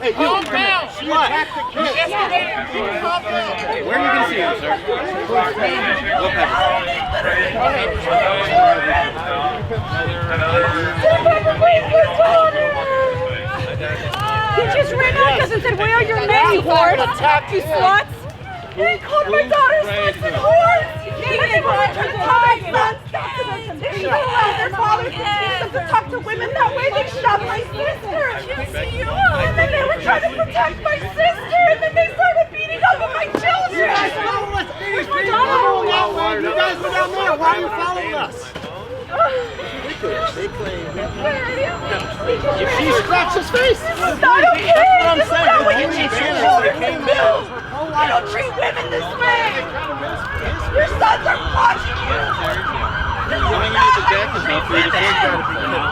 Hey, you! Calm down! She attacked the kid! Where are you going to see him, sir? What He just ran at us and said, "Where are your men, you whores? You sluts!" He called my daughter sluts and whores! He wanted to tie sons! They should allow their fathers and teach them to talk to women that way. They shot my sister! And then they were trying to protect my sister! And then they started beating up on my children! You guys were down there! Why are you following us? They claim. She scratched his face! It's not okay! That's what I'm This is saying. not what you treat children to do! You don't treat women this way! Your sons are watching you! Going into the deck is not free to take that if you can.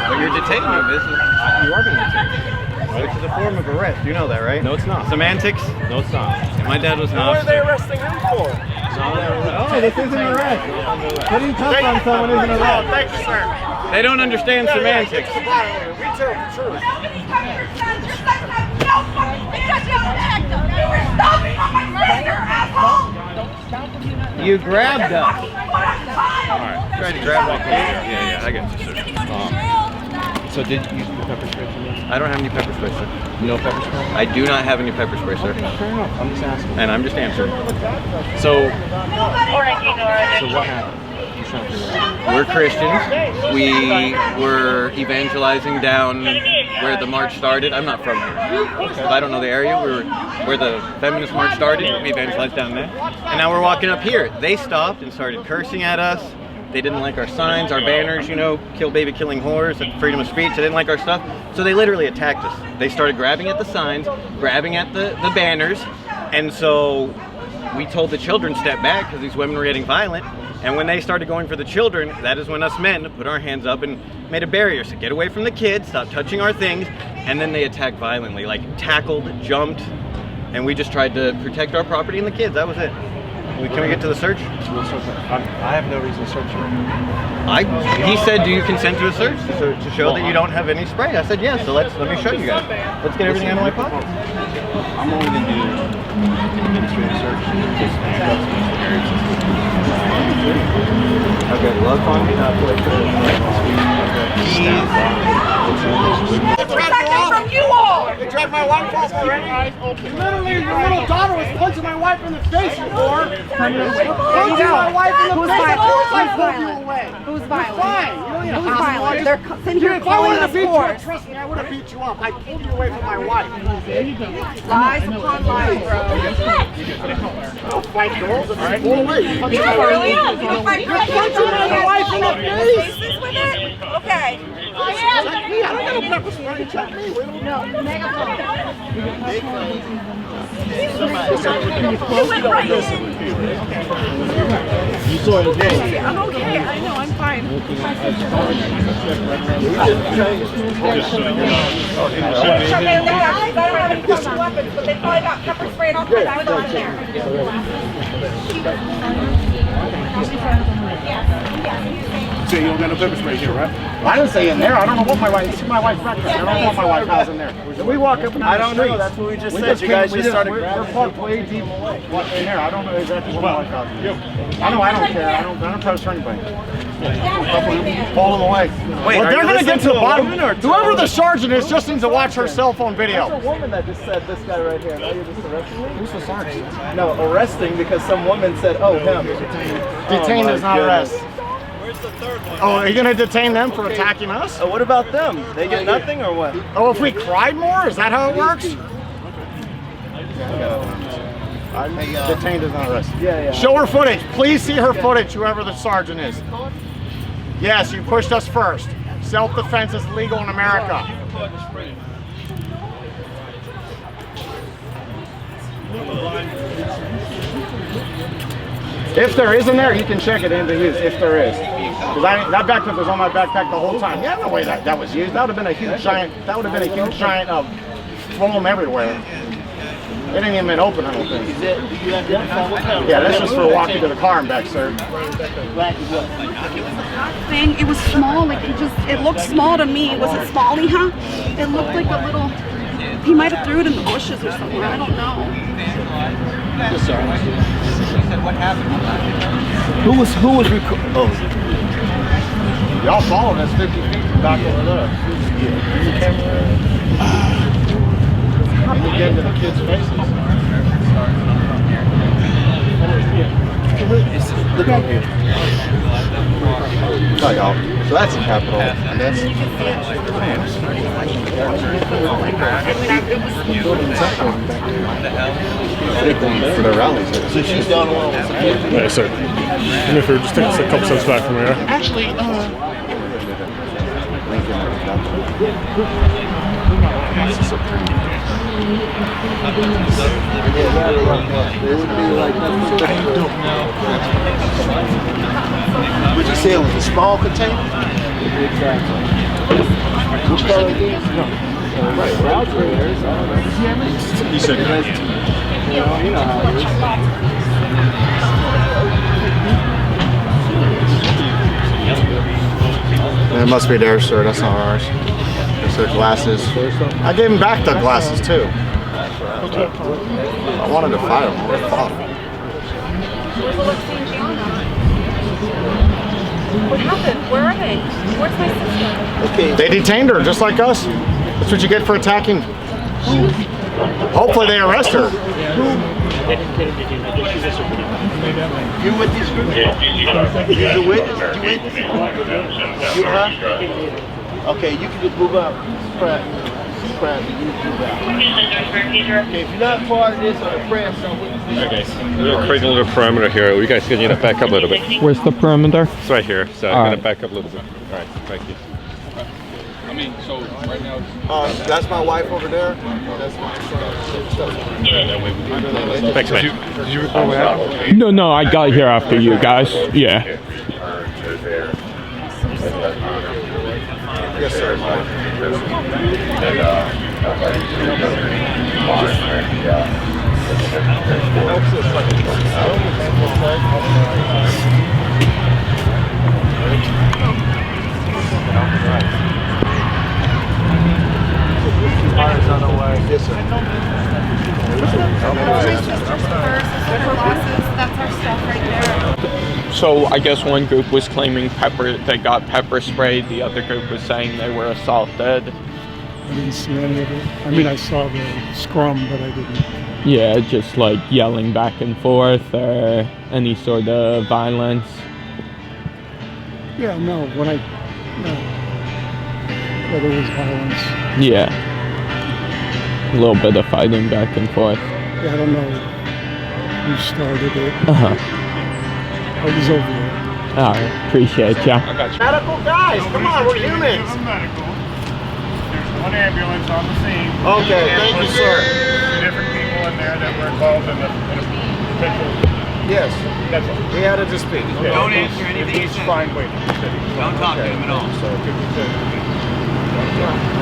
But you're detaining him, isn't it? You are being detained. Which is a form of arrest. You know that, right? No, it's not. Semantics? No, it's not. My dad was not. What are they arresting him for? Oh, this isn't an arrest. Putting cuffs on someone isn't an arrest. Thank you, sir. They don't understand semantics. We tell the truth. Nobody touched your sons! Your sons have no fucking because you attacked them! You were stomping on my sister, asshole! You grabbed us. Alright, Tried to grab like yeah, I got you, sir. So did you use the pepper spray? I don't have any pepper spray, sir. No pepper spray? I do not have any pepper spray, sir. Okay, fair enough. I'm just asking. And I'm just answering. So what happened? You trying to figure out. we're Christians. We were evangelizing down where the march started. I'm not from here. So I don't know the area. We were where the feminist march started. We evangelized down there. And now we're walking up here. They stopped and started cursing at us. They didn't like our signs, our banners, you know, kill baby killing whores, and freedom of speech. They didn't like our stuff. So they literally attacked us. They started grabbing at the signs, grabbing at the banners. And so we told the children step back because these women were getting violent. And when they started going for the children, that is when us men put our hands up and made a barrier. So get away from the kids, stop touching our things. And then they attacked violently, like tackled, jumped. And we just tried to protect our property and the kids. That was it. Can we get to the search? I have no reason to search you. He said, do you consent to a search to show that you don't have any spray? I said, yes, so let me show you guys. Let's get everything out of my pocket. I'm only going to do an administrative search. Just handcuffs and areas. Okay, love on me, not like from you all! They dragged my wife off already. Literally, your little daughter was punching my wife in the face, you whore. Punching my wife in the face. Of course I pulled you away. Who's You're violent? fine. You don't need a Who's hospital. violent? They're sitting here If I calling wanted us to beat you up, whores. trust me, I would have beat you up. I pulled you away from my wife. Lies upon lies, bro. Don't fight girls. All right. Pull away. You really am. You don't fight girls. You're punching my wife in the face. With it? Okay. Check me. I don't got a pepper spray. Check me. No, megaphone. You went right in. You saw it again. I'm okay. I know. I'm fine. Sure, they don't have any fucking weapons, but they probably got pepper sprayed off because I was on there. So you don't got no pepper spray here, right? I didn't say in there. I don't know what my wife. It's my wife's breakfast. I don't know what my wife has in there. We walk up and down the street. That's what we just said. You guys just started grabbing. We're parked way deep in there. I don't know exactly what my wife has in there. I know. I don't care. I don't press for anybody. Pull them away. Wait, well, they're gonna get to the bottom. Or Whoever the sergeant is just needs to watch her cell phone video. There's a woman that just said this guy right here. Now you're just arresting me? Who's the sergeant? No, arresting because some woman said, oh, him. Detained is not arrest. Where's the third one? Oh, are you gonna detain them for attacking us? Oh, what about them? They get nothing or what? Oh, if we cried more, is that how it works? Detained is not arrest. Yeah. Show her footage. Please see her footage, whoever the sergeant is. Yes, you pushed us first. Self-defense is legal in America. If there is in there, you can check it into use, if there is. Because that backpack was on my backpack the whole time. Yeah, no way that was used. That would have been a huge giant, foam everywhere. It ain't even been open, I don't think. Yeah, that's just for walking to the car and back, sir. Thing, it was small, like it looked small to me. Was it small, huh? It looked like a little, he might have threw it in the bushes or something, I don't know. Who was oh. Y'all followed us 50 feet from back over there. You get to the kids' faces. Look over here. Oh, y'all. So that's the Capitol, and that's for the rallies. So she's down along. Yeah, sir. Even if you're just taking a couple steps back from here. Actually, would you say it was a small container? Exactly. Which color it is? No. Right, you said you know how it is. It must be theirs, sir. That's not ours. It's their glasses. I gave him back the glasses too. I wanted to fight him. I fought him. What happened? Where are they? Where's my sister? Okay. They detained her, just like us. That's what you get for attacking. Hopefully they arrest her. You with this group? You with? You okay, you can just move out. Crap, you move out. Okay, if you're not part of this or the press, Alright guys, we're creating a little perimeter here. You guys can back up a little bit. Where's the perimeter? It's right here, so I'm gonna back up a little bit. Alright, thank you. I mean, so right now. That's my wife over there. That's my Thanks, man. Did you record what happened? No, I got here after you guys. Yeah. Yes, sir. Yes, sir. That's our stuff right there. So I guess one group was claiming they got pepper sprayed. The other group was saying they were assaulted. I didn't see any of it. I mean, I saw the scrum, but I didn't. Yeah, just like yelling back and forth or any sort of violence. Yeah, no, no. There was violence. Yeah. A little bit of fighting back and forth. Yeah, I don't know who started it. Uh-huh. I was over there. Alright, appreciate ya. I got you. Medical guys, come on, we're humans. Medical. There's one ambulance on the scene. Okay, thank you, sir. Different people in there that were involved in a potential. Yes, That's all. we had a dispute. Don't answer anything he It's says. fine, wait. Don't talk to him at all. So,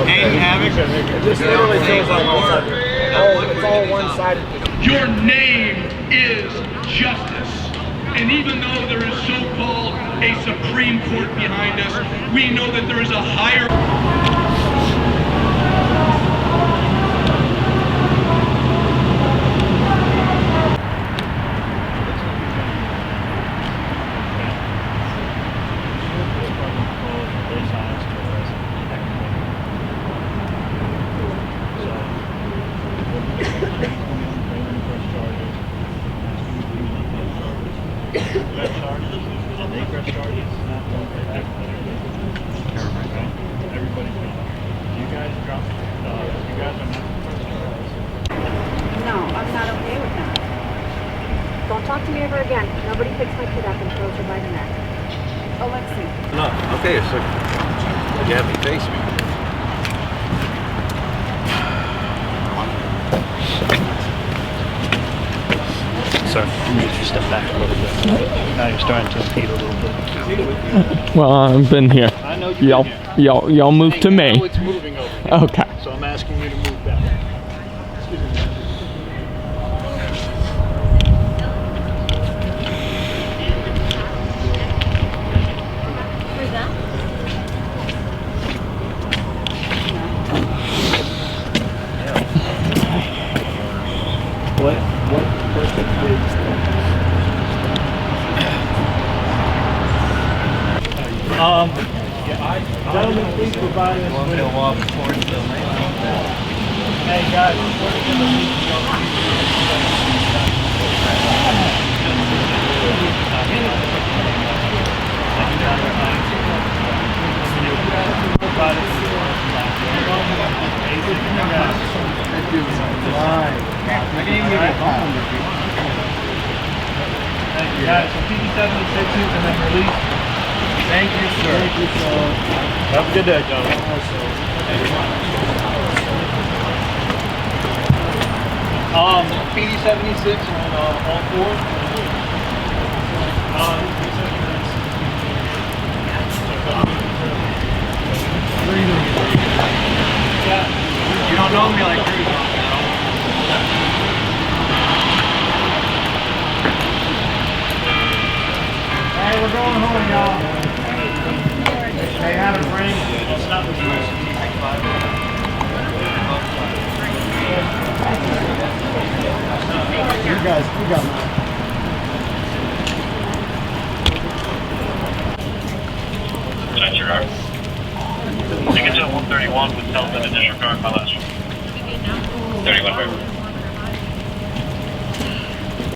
Hey, Havoc. It just literally feels like it's all one-sided. Your name is justice. And even though there is so-called a Supreme Court behind us, we know that there is a higher... No, I'm not okay with that. Don't talk to me ever again. Nobody picks my kid up and throws her by the neck. Alexi. No, okay, so you have me face me. Sir, you need to step back a little bit. Now you're starting to impede a little bit. Well, I've been here. I know you've been here. Y'all move to me. Now it's moving over here. Okay. So I'm asking you to move back. Excuse me. Gentlemen, please provide us with... Hey, guys. Thank you. Got it. So PD-76 and then release. Thank you, sir. Thank you, sir. Have a good day, gentlemen. PD-76 on all four. You don't know me like you. Hey, we're going home, y'all. They had a ring. It's not the first. You guys, you got it. Disregard. Ticket to 131 with telephone and disregard my last one. 31,